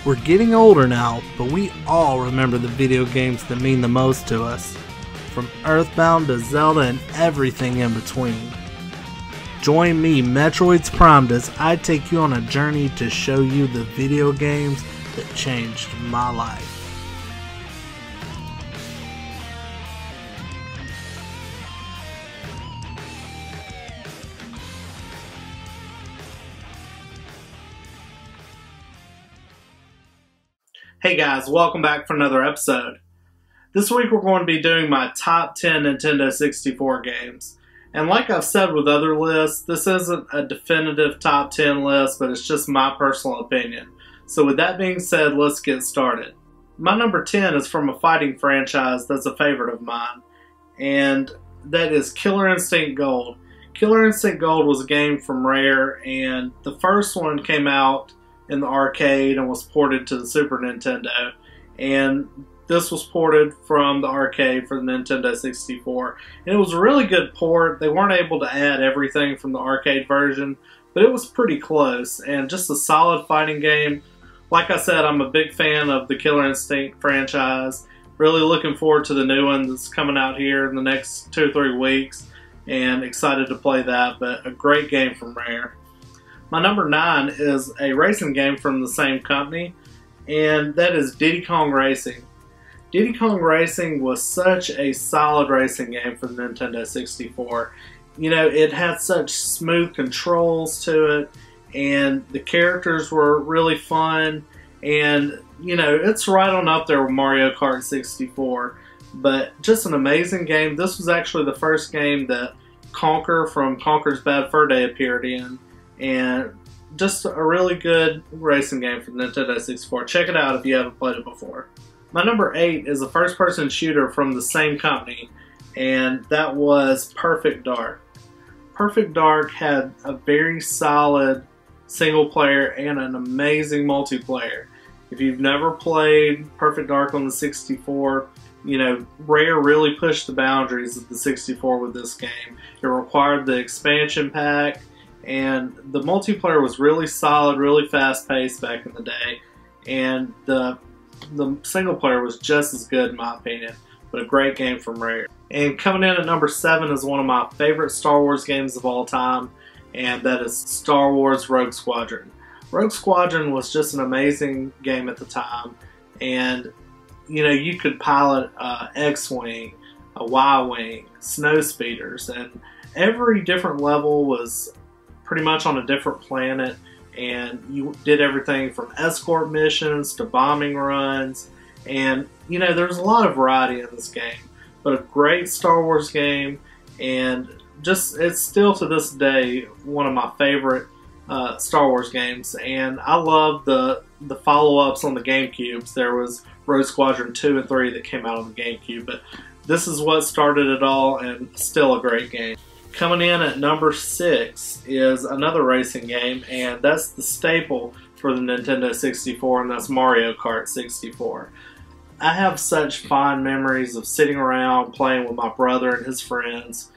We're getting older now, but we all remember the video games that mean the most to us. From Earthbound to Zelda and everything in between. Join me, Metroids Primed, as I take you on a journey to show you the video games that changed my life. Hey guys, welcome back for another episode. This week we're going to be doing my top 10 Nintendo 64 games. And like I've said with other lists, this isn't a definitive top 10 list, but it's just my personal opinion. So with that being said, let's get started. My number 10 is from a fighting franchise that's a favorite of mine, and that is Killer Instinct Gold. Killer Instinct Gold was a game from Rare, and the first one came out in the arcade and was ported to the Super Nintendo, and this was ported from the arcade for the Nintendo 64, and it was a really good port. They weren't able to add everything from the arcade version, but it was pretty close, and just a solid fighting game. Like I said, I'm a big fan of the Killer Instinct franchise. Really looking forward to the new one that's coming out here in the next 2 or 3 weeks, and excited to play that, but a great game from Rare. My number 9 is a racing game from the same company, and that is Diddy Kong Racing. Diddy Kong Racing was such a solid racing game for the Nintendo 64. You know, it had such smooth controls to it, and the characters were really fun, and you know, it's right on up there with Mario Kart 64. But just an amazing game. This was actually the first game that Conker from Conkers Bad Fur appeared in. And just a really good racing game for the Nintendo 64. Check it out if you haven't played it before. My number 8 is a first-person shooter from the same company, and that was Perfect Dark. Perfect Dark had a very solid single player and an amazing multiplayer. If you've never played Perfect Dark on the 64, you know, Rare really pushed the boundaries of the 64 with this game. It required the expansion pack, and the multiplayer was really solid, really fast-paced back in the day, and the single player was just as good in my opinion, but a great game from Rare. And coming in at number 7 is one of my favorite Star Wars games of all time, and that is Star Wars Rogue Squadron. Rogue Squadron was just an amazing game at the time, and you know, you could pilot X-Wing, a Y-Wing, snow speeders, and every different level was pretty much on a different planet, and you did everything from escort missions to bombing runs, and you know, there's a lot of variety in this game, but a great Star Wars game, and just it's still to this day one of my favorite Star Wars games. And I love the follow-ups on the GameCubes. There was Rogue Squadron 2 and 3 that came out on the GameCube, but this is what started it all, and still a great game. Coming in at number 6 is another racing game, and that's the staple for the Nintendo 64, and that's Mario Kart 64. I have such fond memories of sitting around playing with my brother and his friends,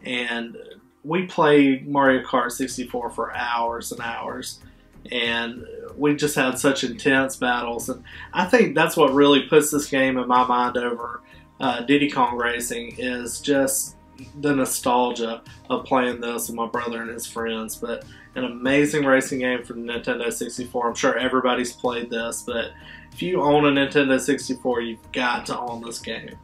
and we played Mario Kart 64 for hours and hours, and we just had such intense battles, and I think that's what really puts this game in my mind over Diddy Kong Racing, is just the nostalgia of playing this with my brother and his friends. But an amazing racing game for the Nintendo 64. I'm sure everybody's played this, but if you own a Nintendo 64, you've got to own this game.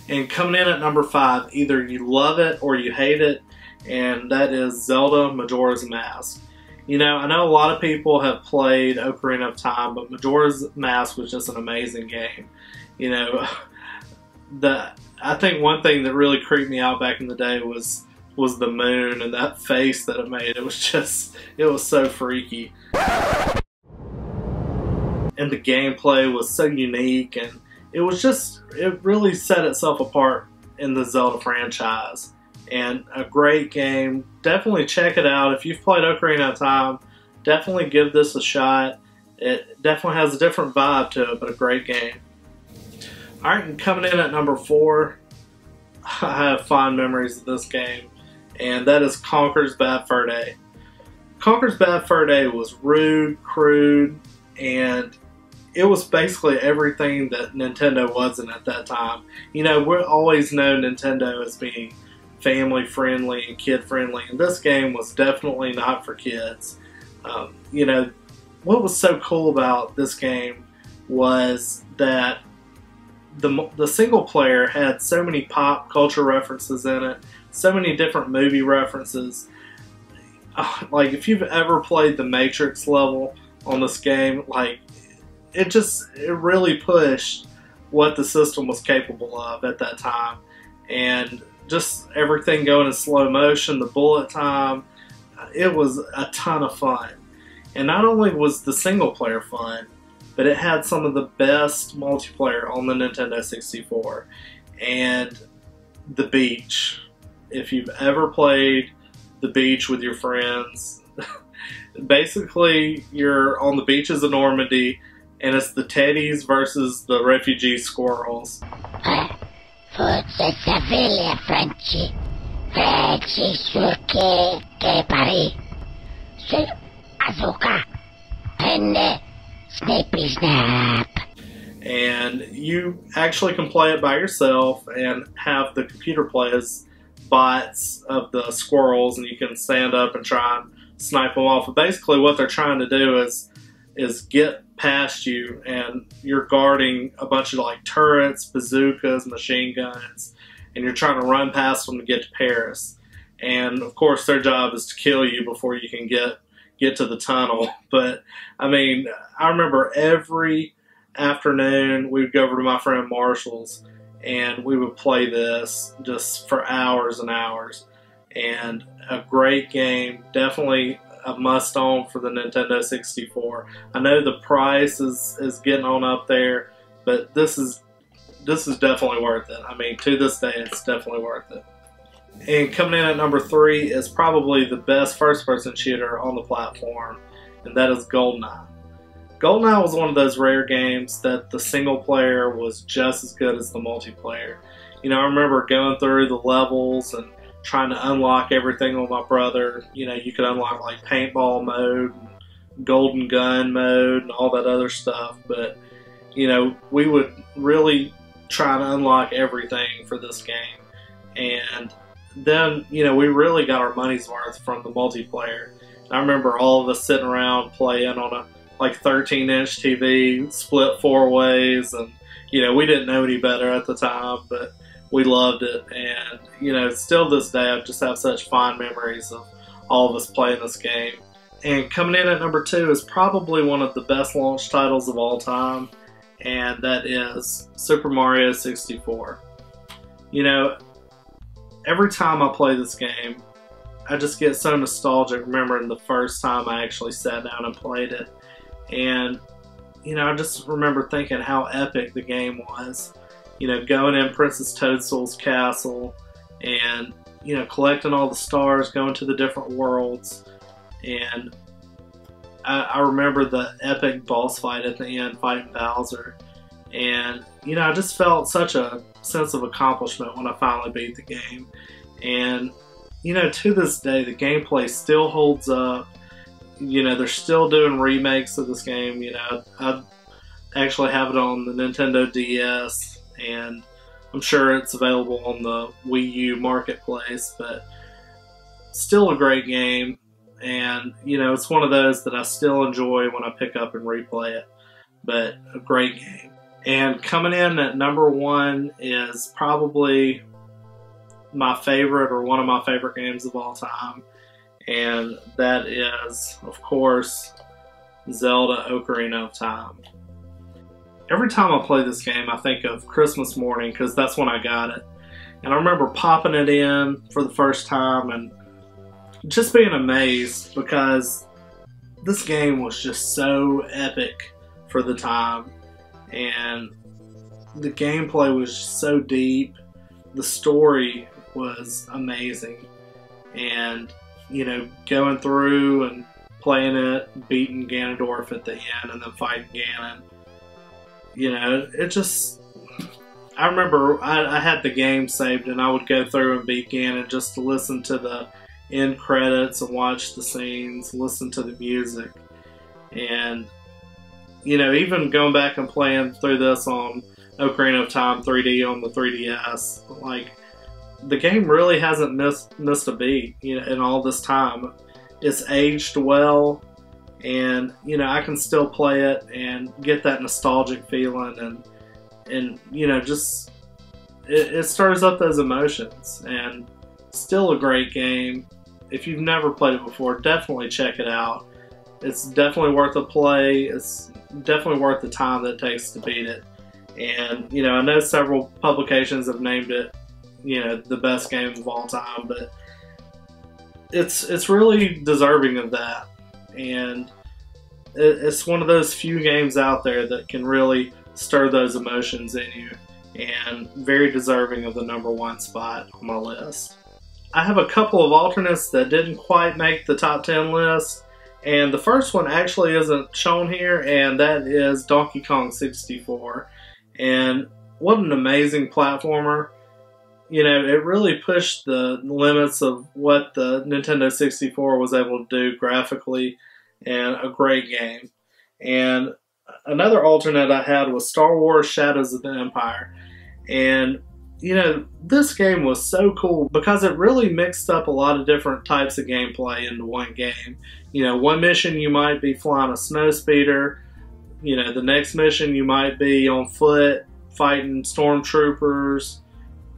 And coming in at number 5, either you love it or you hate it, and that is Zelda Majora's Mask. You know, I know a lot of people have played Ocarina of Time, but Majora's Mask was just an amazing game. You know, I think one thing that really creeped me out back in the day was the moon and that face that it made. It was so freaky. And the gameplay was so unique, and it really set itself apart in the Zelda franchise. And a great game. Definitely check it out. If you've played Ocarina of Time, definitely give this a shot. It definitely has a different vibe to it, but a great game. Alright, and coming in at number 4, I have fond memories of this game, and that is Conkers Bad Fur. Conkers Bad Fur was rude, crude, and it was basically everything that Nintendo wasn't at that time. You know, we always know Nintendo as being family friendly and kid friendly, and this game was definitely not for kids. You know, what was so cool about this game was that the single player had so many pop culture references in it, so many different movie references. Like, if you've ever played the Matrix level on this game, like, it really pushed what the system was capable of at that time. And just everything going in slow motion, the bullet time, it was a ton of fun. And not only was the single player fun, but it had some of the best multiplayer on the Nintendo 64. And the beach. If you've ever played the beach with your friends, basically you're on the beaches of Normandy, and it's the teddies versus the refugee squirrels. Forse Sevilla Frenchy, Frexi Surke Kepari, Azuka, and Snappy Snap. And you actually can play it by yourself and have the computer play as bots of the squirrels, and you can stand up and try and snipe them off. But basically what they're trying to do is get past you, and you're guarding a bunch of like turrets, bazookas, machine guns, and you're trying to run past them to get to Paris. And of course their job is to kill you before you can get to the tunnel. But I mean, I remember every afternoon we would go over to my friend Marshall's and we would play this just for hours and hours. And a great game, definitely a must-own for the Nintendo 64. I know the price is getting on up there, but this is definitely worth it. I mean, to this day, it's definitely worth it. And coming in at number 3 is probably the best first-person shooter on the platform, and that is GoldenEye. GoldenEye was one of those rare games that the single player was just as good as the multiplayer. You know, I remember going through the levels and trying to unlock everything with my brother. You know, you could unlock like paintball mode, and golden gun mode, and all that other stuff. But, you know, we would really try to unlock everything for this game. And then, you know, we really got our money's worth from the multiplayer. And I remember all of us sitting around playing on a like 13-inch TV, split 4 ways, and, you know, we didn't know any better at the time, but we loved it. And, you know, still this day, I just have such fond memories of all of us playing this game. And coming in at number 2 is probably one of the best launch titles of all time, and that is Super Mario 64. You know, every time I play this game, I just get so nostalgic remembering the first time I actually sat down and played it. And, you know, I just remember thinking how epic the game was. You know, going in Princess Toadstool's castle and, you know, collecting all the stars, going to the different worlds. And I remember the epic boss fight at the end, fighting Bowser. And, you know, I just felt such a sense of accomplishment when I finally beat the game. And, you know, to this day, the gameplay still holds up. You know, they're still doing remakes of this game. You know, I actually have it on the Nintendo DS, and I'm sure it's available on the Wii U marketplace, but still a great game. And, you know, it's one of those that I still enjoy when I pick up and replay it, but a great game. And coming in at number 1 is probably my favorite, or one of my favorite games of all time. And that is, of course, Zelda Ocarina of Time. Every time I play this game, I think of Christmas morning, because that's when I got it. And I remember popping it in for the first time and just being amazed, because this game was just so epic for the time. And the gameplay was so deep. The story was amazing. And, you know, going through and playing it, beating Ganondorf at the end, and then fighting Ganon. You know, it just... I remember I had the game saved, and I would go through and beat Ganon just to listen to the end credits and watch the scenes, listen to the music. And you know, even going back and playing through this on Ocarina of Time 3D on the 3DS, like, the game really hasn't missed a beat, you know, in all this time. It's aged well, and you know, I can still play it and get that nostalgic feeling, and you know, just it stirs up those emotions. And still a great game. If you've never played it before, definitely check it out. It's definitely worth a play. It's definitely worth the time that it takes to beat it. And you know, I know several publications have named it, you know, the best game of all time, but it's really deserving of that. And it's one of those few games out there that can really stir those emotions in you, and very deserving of the #1 spot on my list. I have a couple of alternates that didn't quite make the top 10 list, and the first one actually isn't shown here, and that is Donkey Kong 64. And what an amazing platformer. You know, it really pushed the limits of what the Nintendo 64 was able to do graphically, and a great game. And another alternate I had was Star Wars Shadows of the Empire. And, you know, this game was so cool because it really mixed up a lot of different types of gameplay into one game. You know, one mission you might be flying a snowspeeder. You know, the next mission you might be on foot fighting stormtroopers.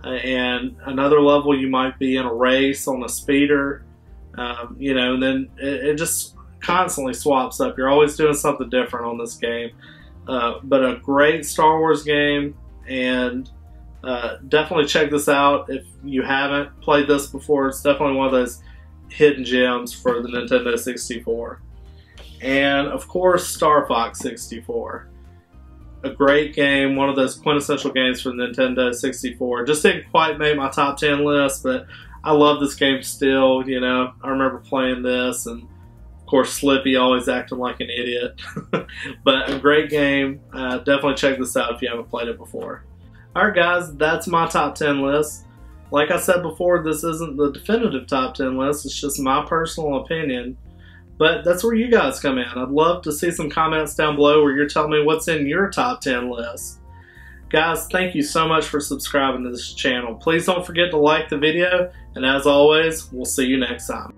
And another level you might be in a race on a speeder. You know, and then it just constantly swaps up. You're always doing something different on this game. But a great Star Wars game, and definitely check this out if you haven't played this before. It's definitely one of those hidden gems for the Nintendo 64. And of course, Star Fox 64. A great game, one of those quintessential games for the Nintendo 64. Just didn't quite make my top 10 list, but I love this game still. You know, I remember playing this, and of course Slippy always acting like an idiot. But a great game. Definitely check this out if you haven't played it before. Alright guys, that's my top 10 list. Like I said before, this isn't the definitive top 10 list, it's just my personal opinion. But that's where you guys come in. I'd love to see some comments down below where you're telling me what's in your top 10 list. Guys, thank you so much for subscribing to this channel. Please don't forget to like the video, and as always, we'll see you next time.